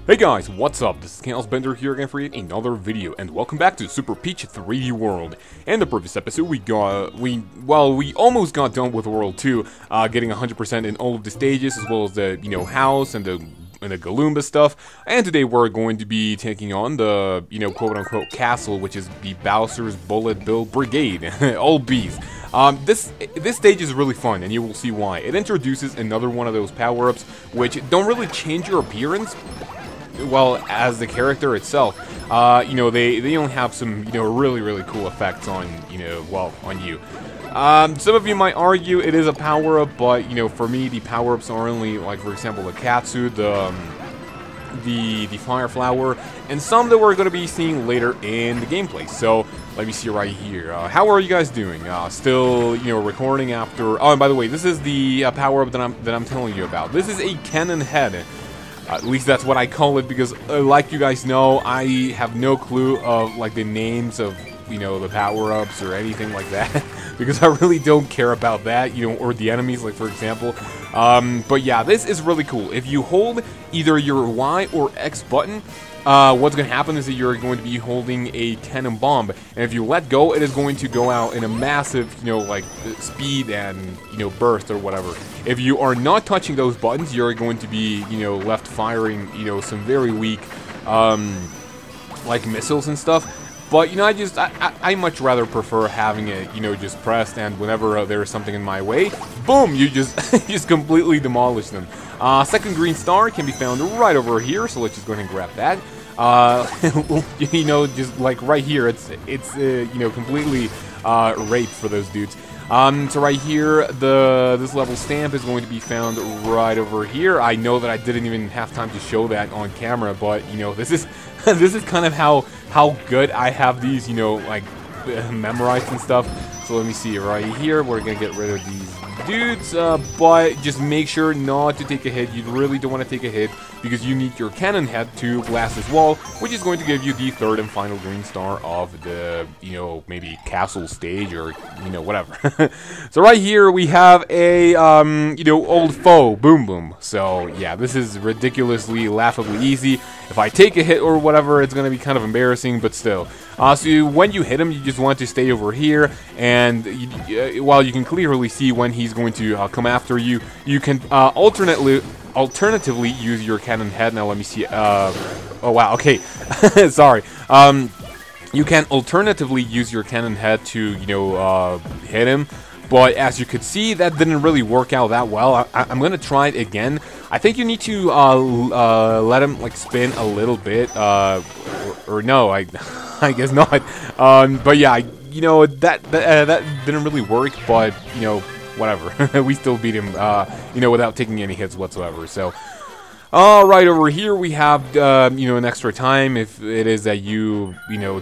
Hey guys, what's up? This is kaozbender here again for yet another video, and welcome back to Super Peach 3D World. In the previous episode, we almost got done with World 2, getting 100% in all of the stages, as well as the, house and the Galoomba stuff. And today we're going to be taking on the, quote-unquote castle, which is the BOWSER'S Bullet Bill Brigade. All B's. This stage is really fun, and you will see why. It introduces another one of those power-ups, which don't really change your appearance, well, as the character itself. They only have some, really cool effects on, on you. Some of you might argue it is a power-up, but, for me, the power-ups are only, like, for example, the Katsu, the Fire Flower, and some that we're going to be seeing later in the gameplay. So, let me see right here. How are you guys doing? Still, recording after... Oh, and by the way, this is the power-up that I'm telling you about. This is a cannon head. At least that's what I call it, because like you guys know, I have no clue of like the names of, the power-ups or anything like that, because I really don't care about that, or the enemies, like for example. But yeah, this is really cool. If you hold either your Y or X button, what's going to happen is that you're going to be holding a cannon bomb, and if you let go, it is going to go out in a massive, speed and, burst or whatever. If you are not touching those buttons, you're going to be, left firing, some very weak, like missiles and stuff. But, I much rather prefer having it, just pressed, and whenever there's something in my way, boom, you just, just completely demolish them. Second green star can be found right over here, so let's just go ahead and grab that. Just like right here, it's completely rape for those dudes. So right here, this level stamp is going to be found right over here. I know that I didn't even have time to show that on camera, but this is this is kind of how good I have these, memorized and stuff. So let me see right here. We're gonna get rid of these dudes, but just make sure not to take a hit. You really don't want to take a hit, because you need your cannon head to blast this wall, which is going to give you the third and final green star of the, maybe castle stage, or, whatever. So right here we have a, old foe, Boom Boom. So yeah, this is ridiculously, laughably easy. If I take a hit or whatever, it's going to be kind of embarrassing, but still. So when you hit him, you just want to stay over here, and while you can clearly see when he's going to come after you, you can alternatively use your cannon head. Now let me see. Oh wow, okay. Sorry. You can alternatively use your cannon head to, hit him. But as you could see, that didn't really work out that well. I'm gonna try it again. I think you need to let him like spin a little bit, or no, I guess not. But yeah, that didn't really work. But whatever, we still beat him, without taking any hits whatsoever. So, right over here we have an extra time if it is that you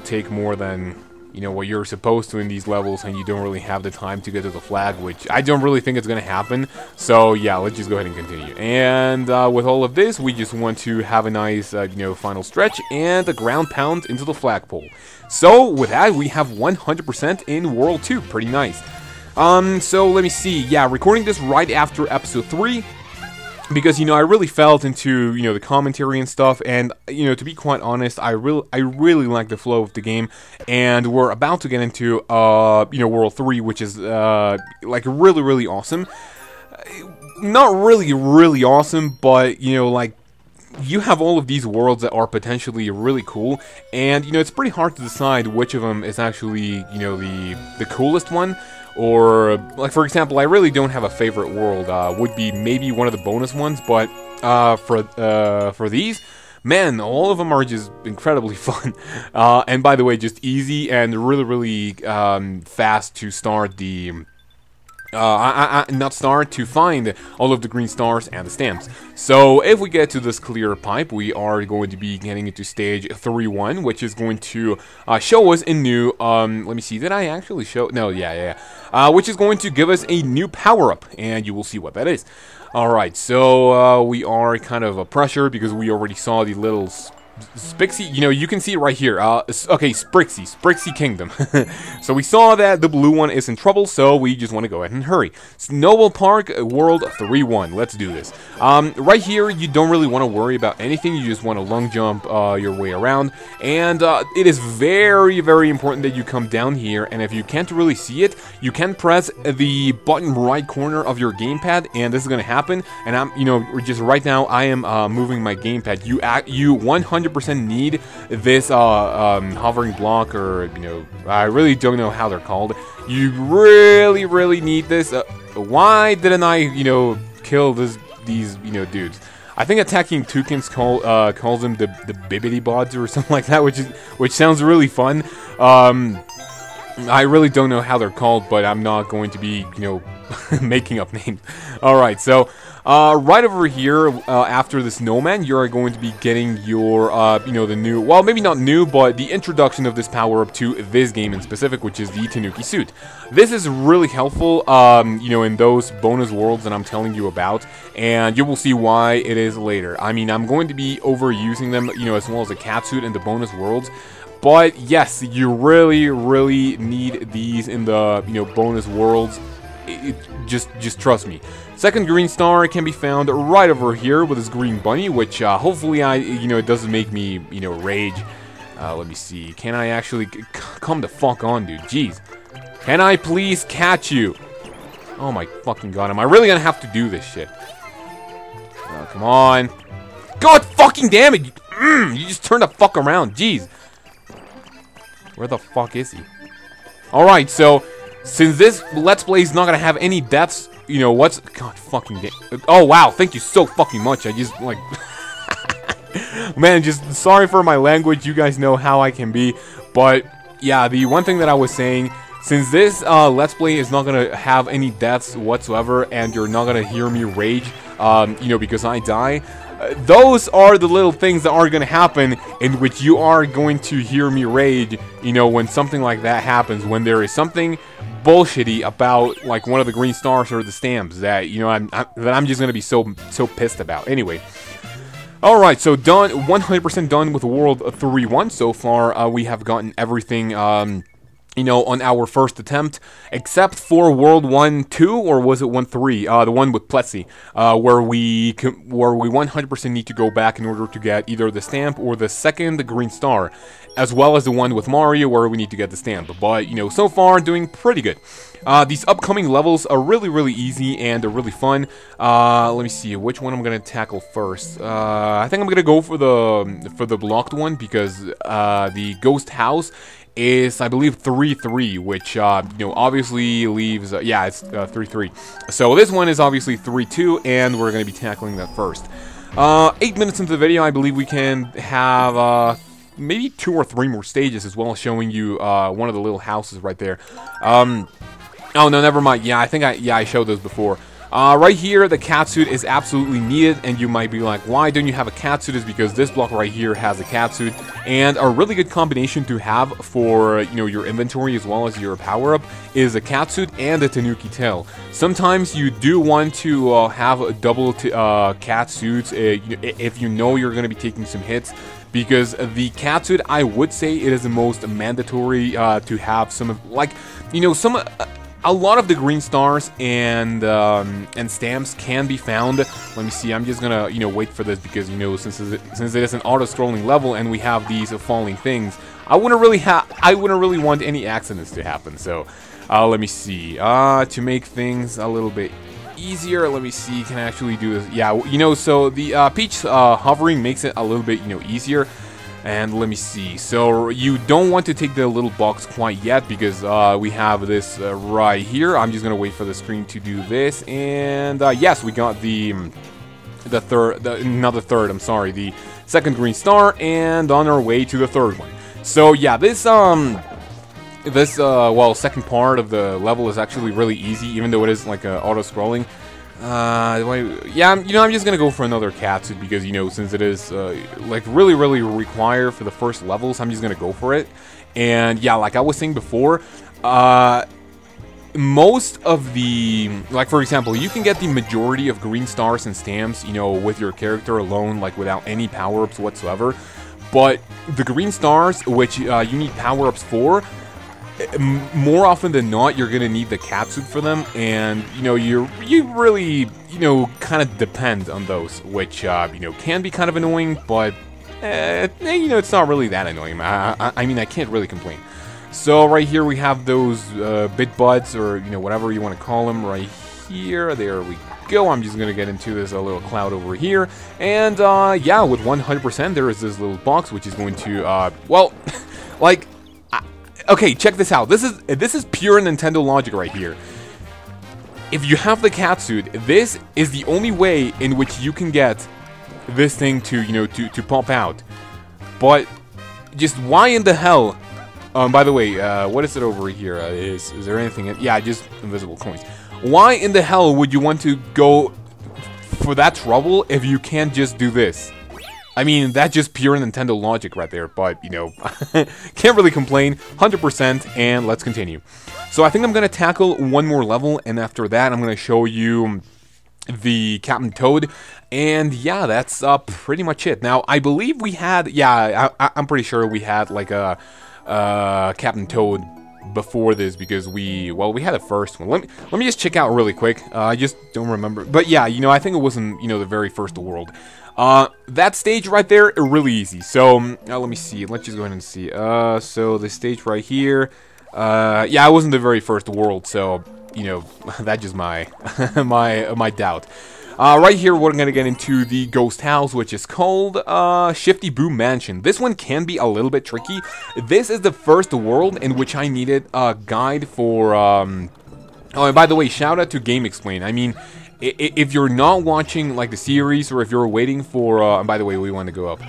take more than what you're supposed to in these levels, and you don't really have the time to get to the flag, which I don't really think it's going to happen. So yeah, let's just go ahead and continue. And with all of this, we just want to have a nice, final stretch and a ground pound into the flagpole. So with that, we have 100% in World 2. Pretty nice. So let me see. Yeah, recording this right after episode 3. Because, I really felt into, the commentary and stuff, and, to be quite honest, I really like the flow of the game, and we're about to get into, World 3, which is, like, really awesome. Not really awesome, but, you have all of these worlds that are potentially really cool, and, it's pretty hard to decide which of them is actually, the coolest one. Or, like, for example, I really don't have a favorite world. Would be maybe one of the bonus ones, but for these, man, all of them are just incredibly fun. And by the way, just easy and really fast to start the... to find all of the green stars and the stamps. So if we get to this clear pipe, we are going to be getting into stage 3-1, which is going to show us a new, let me see, did I actually show, no, yeah, which is going to give us a new power-up, and you will see what that is. Alright, so we are kind of pressured because we already saw the little Spixie, you know, you can see it right here. Okay, Sprixie Kingdom. So we saw that the blue one is in trouble, so we just want to go ahead and hurry. Snowball Park, World 3-1. Let's do this. Right here, you don't really want to worry about anything. You just want to lung jump your way around. And it is very, very important that you come down here. And if you can't really see it, you can press the bottom right corner of your gamepad, and this is going to happen. And I'm, you know, just right now, I am moving my gamepad. You 100% need this hovering block, or, you know, I really don't know how they're called. You really, really need this. Why didn't I, you know, kill these, you know, dudes? I think attacking toucans calls them the bibbity bods or something like that, which sounds really fun. I really don't know how they're called, but I'm not going to be, you know, making up names. Alright, so right over here, after the snowman, you're going to be getting your, you know, the new, well, maybe not new, but the introduction of this power-up to this game in specific, which is the Tanuki suit. This is really helpful, you know, in those bonus worlds that I'm telling you about, and you will see why it is later. I mean, I'm going to be overusing them, you know, as well as the cat suit in the bonus worlds. But yes, you really, really need these in the, you know, bonus worlds. Just trust me. Second green star can be found right over here with this green bunny, which hopefully you know, it doesn't make me, you know, rage. Let me see. Can I actually come the fuck on, dude? Jeez. Can I please catch you? Oh my fucking god! Am I really gonna have to do this shit? Come on. God fucking damn it! You just turn the fuck around. Jeez. Where the fuck is he? Alright, so since this Let's Play is not gonna have any deaths, you know, what's... God fucking damn... Oh, wow, thank you so fucking much. I just, like... Man, just sorry for my language. You guys know how I can be. But, yeah, the one thing that I was saying... Since this Let's Play is not gonna have any deaths whatsoever, and you're not gonna hear me rage, you know, because I die... those are the little things that are going to happen, in which you are going to hear me rage, you know, when something like that happens, when there is something bullshitty about, like, one of the green stars or the stamps that, you know, I'm just going to be so pissed about. Anyway. Alright, so done, 100% done with World 3-1 so far. We have gotten everything, you know, on our first attempt, except for World 1-2, or was it 1-3? The one with Plessy, where we 100% need to go back in order to get either the stamp or the second green star, as well as the one with Mario, where we need to get the stamp. But, you know, so far, doing pretty good. These upcoming levels are really, really easy, and they're really fun. Let me see, which one I'm gonna tackle first. I think I'm gonna go for the blocked one, because the ghost house is, I believe, 3-3, which, you know, obviously leaves, yeah, it's 3-3. So this one is obviously 3-2, and we're going to be tackling that first. 8 minutes into the video, I believe we can have, maybe 2 or 3 more stages as well, showing you, one of the little houses right there. Oh, no, never mind. Yeah, I think I showed those before. Right here, the catsuit is absolutely needed, and you might be like, why don't you have a catsuit? Is because this block right here has a catsuit, and a really good combination to have for, you know, your inventory as well as your power-up is a catsuit and a Tanuki tail. Sometimes you do want to have a double catsuits if you know you're going to be taking some hits, because the catsuit, I would say it is the most mandatory to have some of, like, you know, a lot of the green stars and stamps can be found. Let me see. I'm just gonna, you know, wait for this, because, you know, since it is an auto-scrolling level and we have these falling things, I wouldn't really want any accidents to happen. So, let me see. To make things a little bit easier, let me see. Can I actually do this? Yeah, you know, so the Peach hovering makes it a little bit, you know, easier. And let me see, so you don't want to take the little box quite yet, because we have this right here. I'm just gonna wait for the screen to do this, and yes, we got the second green star, and on our way to the third one. So yeah, this well, second part of the level is actually really easy, even though it is like auto-scrolling. Yeah, you know, I'm just gonna go for another catsuit, because, you know, since it is like really, really required for the first levels, I'm just gonna go for it. And yeah, like I was saying before, most of the, like, for example, you can get the majority of green stars and stamps, you know, with your character alone, like without any power-ups whatsoever. but the green stars, which you need power-ups for, more often than not, you're gonna need the catsuit for them, and you really kind of depend on those, which can be kind of annoying, but it's not really that annoying. I mean, I can't really complain. So right here we have those bit buds, or whatever you want to call them, right here. There we go. I'm just gonna get into this little cloud over here, and yeah, with 100%, there is this little box which is going to well, like. Okay, check this out. This is pure Nintendo logic right here. If you have the catsuit, this is the only way in which you can get this thing to to pop out. But just why in the hell? By the way, what is it over here? Is there anything? Yeah, just invisible coins. Why in the hell would you want to go for that trouble if you can't just do this? I mean, that's just pure Nintendo logic right there, but, can't really complain, 100%, and let's continue. So I think I'm going to tackle one more level, and after that, I'm going to show you the Captain Toad, and yeah, that's pretty much it. Now, I believe we had, yeah, I'm pretty sure we had, like, a Captain Toad before this, because we had a first one. Let me just check out really quick. I just don't remember, but yeah, I think it wasn't, the very first world. That stage right there, really easy. So, let me see. Let's just go ahead and see. So the stage right here, yeah, it wasn't the very first world, so, that's just my, my doubt. Right here, we're gonna get into the ghost house, which is called, Shifty Boo Mansion. This one can be a little bit tricky. This is the first world in which I needed a guide for, oh, and by the way, shout out to Game Explain. I mean, if you're not watching, like, the series, or if you're waiting for, and by the way, we want to go up.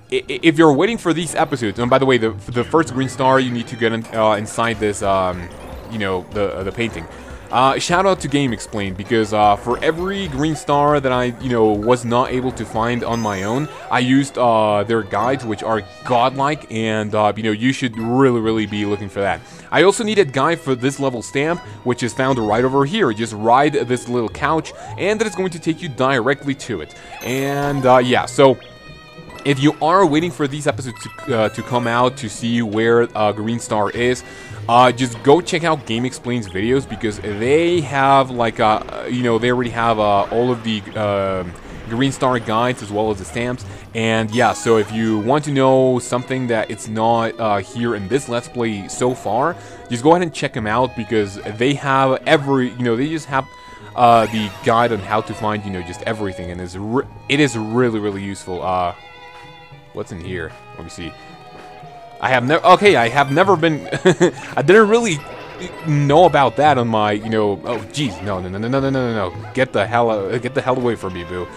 If you're waiting for these episodes, and by the way, the first green star, you need to get inside this, the painting. Shout out to Game Explain, because for every green star that I, was not able to find on my own, I used their guides, which are godlike, and, you should really be looking for that. I also needed a guide for this level stamp, which is found right over here. Just ride this little couch, and that is going to take you directly to it. And, yeah, so if you are waiting for these episodes to come out to see where Green Star is, just go check out Game Explain's videos, because they have, like, they already have all of the Green Star guides as well as the stamps. And yeah, so if you want to know something that it's not here in this Let's Play so far, just go ahead and check them out, because they have they just have the guide on how to find, just everything, and it is really useful. What's in here? Let me see. I have never been, I didn't really know about that on my, oh jeez, no, get the hell away from me, boo.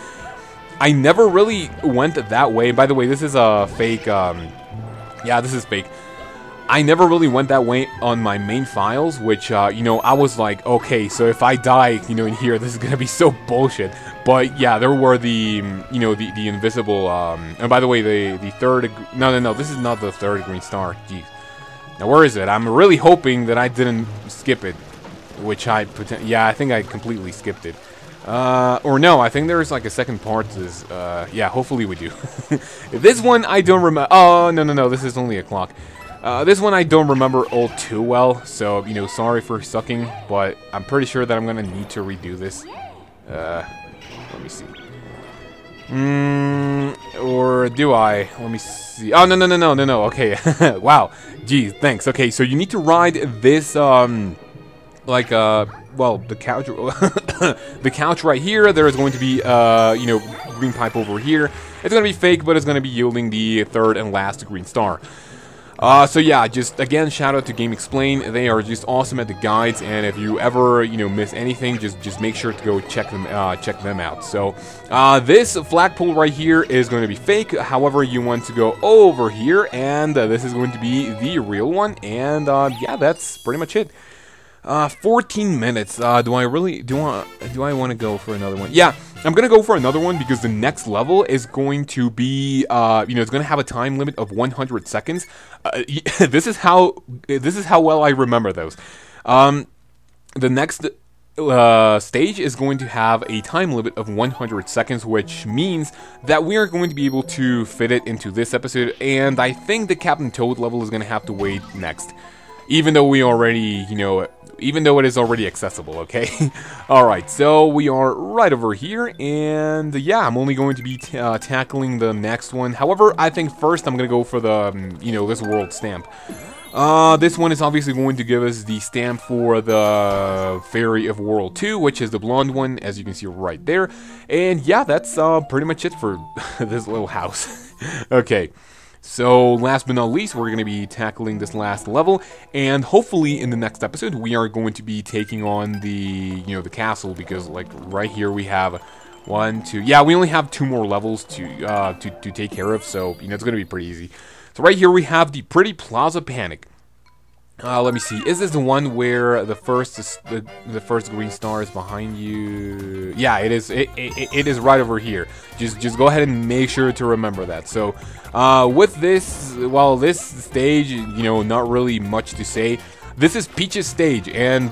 I never really went that way. By the way, this is a fake, yeah, this is fake. I never really went that way on my main files, which, I was like, okay, so if I die, in here, this is gonna be so bullshit. But yeah, there were the, the invisible, and by the way, the third, no, this is not the third green star, jeez. Now, where is it? I'm really hoping that I didn't skip it, which yeah, I think I completely skipped it. Or no, I think there's like a second part to this, yeah, hopefully we do. This one, I don't remember, oh, no, this is only a clock. This one I don't remember all too well, so, sorry for sucking, but I'm pretty sure that I'm gonna need to redo this. Let me see. Or do I? Let me see. Oh, no, okay. Wow. Geez, thanks. Okay, so you need to ride this, like, well, the couch, the couch right here. There is going to be, green pipe over here. It's gonna be fake, but it's gonna be yielding the third and last green star. So yeah, just again, shout out to Game Explain. They are just awesome at the guides, and if you ever, miss anything, just make sure to go check them out. So, this flagpole right here is going to be fake. However, you want to go over here, and this is going to be the real one. And yeah, that's pretty much it. 14 minutes. Do I want to go for another one? Yeah, I'm gonna go for another one, because the next level is going to be, it's gonna have a time limit of 100 seconds. This is how well I remember those. The next stage is going to have a time limit of 100 seconds, which means that we are going to be able to fit it into this episode, and I think the Captain Toad level is going to have to wait next. Even though we already, even though it is already accessible, okay? Alright, so we are right over here, and yeah, I'm only going to be tackling the next one. However, I think first I'm going to go for the, this world stamp. This one is obviously going to give us the stamp for the Fairy of World 2, which is the blonde one, as you can see right there. And yeah, that's pretty much it for this little house. Okay. So, last but not least, we're going to be tackling this last level, and hopefully in the next episode, we are going to be taking on the, the castle, because, like, right here we have 1, 2, yeah, we only have 2 more levels to take care of, so, it's going to be pretty easy. So right here we have the Pretty Plaza Panic. Let me see. Is this the one where the first green star is behind you? Yeah, it is. It is right over here. Just go ahead and make sure to remember that. So, with this, well, this stage, not really much to say. This is Peach's stage, and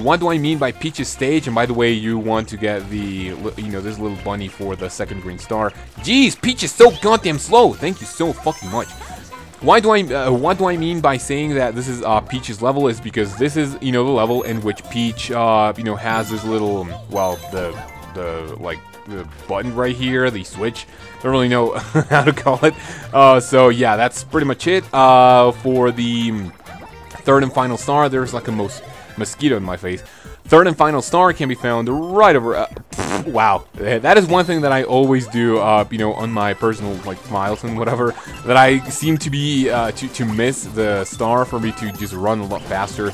what do I mean by Peach's stage? And by the way, you want to get the this little bunny for the second green star. Jeez, Peach is so goddamn slow. Thank you so fucking much. What do I mean by saying that this is Peach's level is because this is the level in which Peach has this little, well, the button right here, the switch. Don't really know how to call it. So yeah, that's pretty much it. For the third and final star, there's like a mosquito in my face. Third and final star can be found right over. Wow, that is one thing that I always do. On my personal files and whatever, that I seem to be to miss the star for me to just run a lot faster.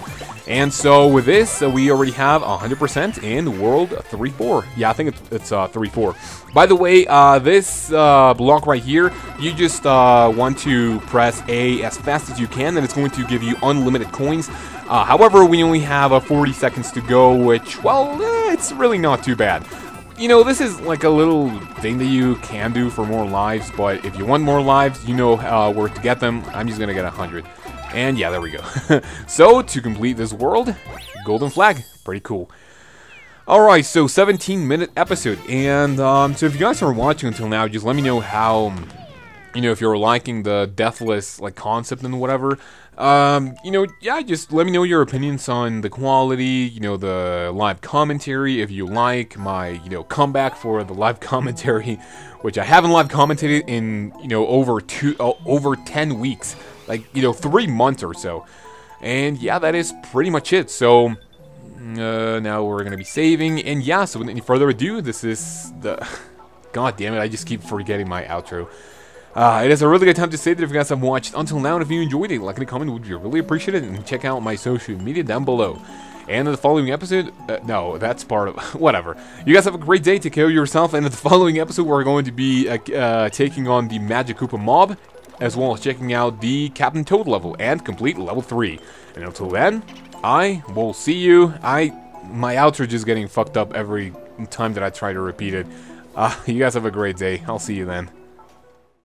And so with this, we already have 100% in World 3-4. Yeah, I think it's 3-4. By the way, this block right here, you just want to press A as fast as you can, and it's going to give you unlimited coins. However, we only have 40 seconds to go, which, well, it's really not too bad. This is like a little thing that you can do for more lives, but if you want more lives, where to get them. I'm just gonna get 100. And yeah, there we go. So, to complete this world, golden flag. Pretty cool. Alright, so 17-minute episode. And so if you guys are watching until now, just let me know how, if you're liking the Deathless concept and whatever. Yeah, just let me know your opinions on the quality, the live commentary, if you like my, comeback for the live commentary, which I haven't live commentated in, over 10 weeks. 3 months or so. And yeah, that is pretty much it. So now we're gonna be saving, and yeah, so without any further ado, this is the god damn it, I just keep forgetting my outro. It is a really good time to say that if you guys have watched until now, and if you enjoyed it, like and a comment would be really appreciated, and check out my social media down below. And in the following episode, no, that's part of, whatever. You guys have a great day, take care of yourself, and in the following episode, we're going to be taking on the Magic Koopa mob, as well as checking out the Captain Toad level and complete level 3. And until then, I will see you. My outro just getting fucked up every time that I try to repeat it. You guys have a great day. I'll see you then.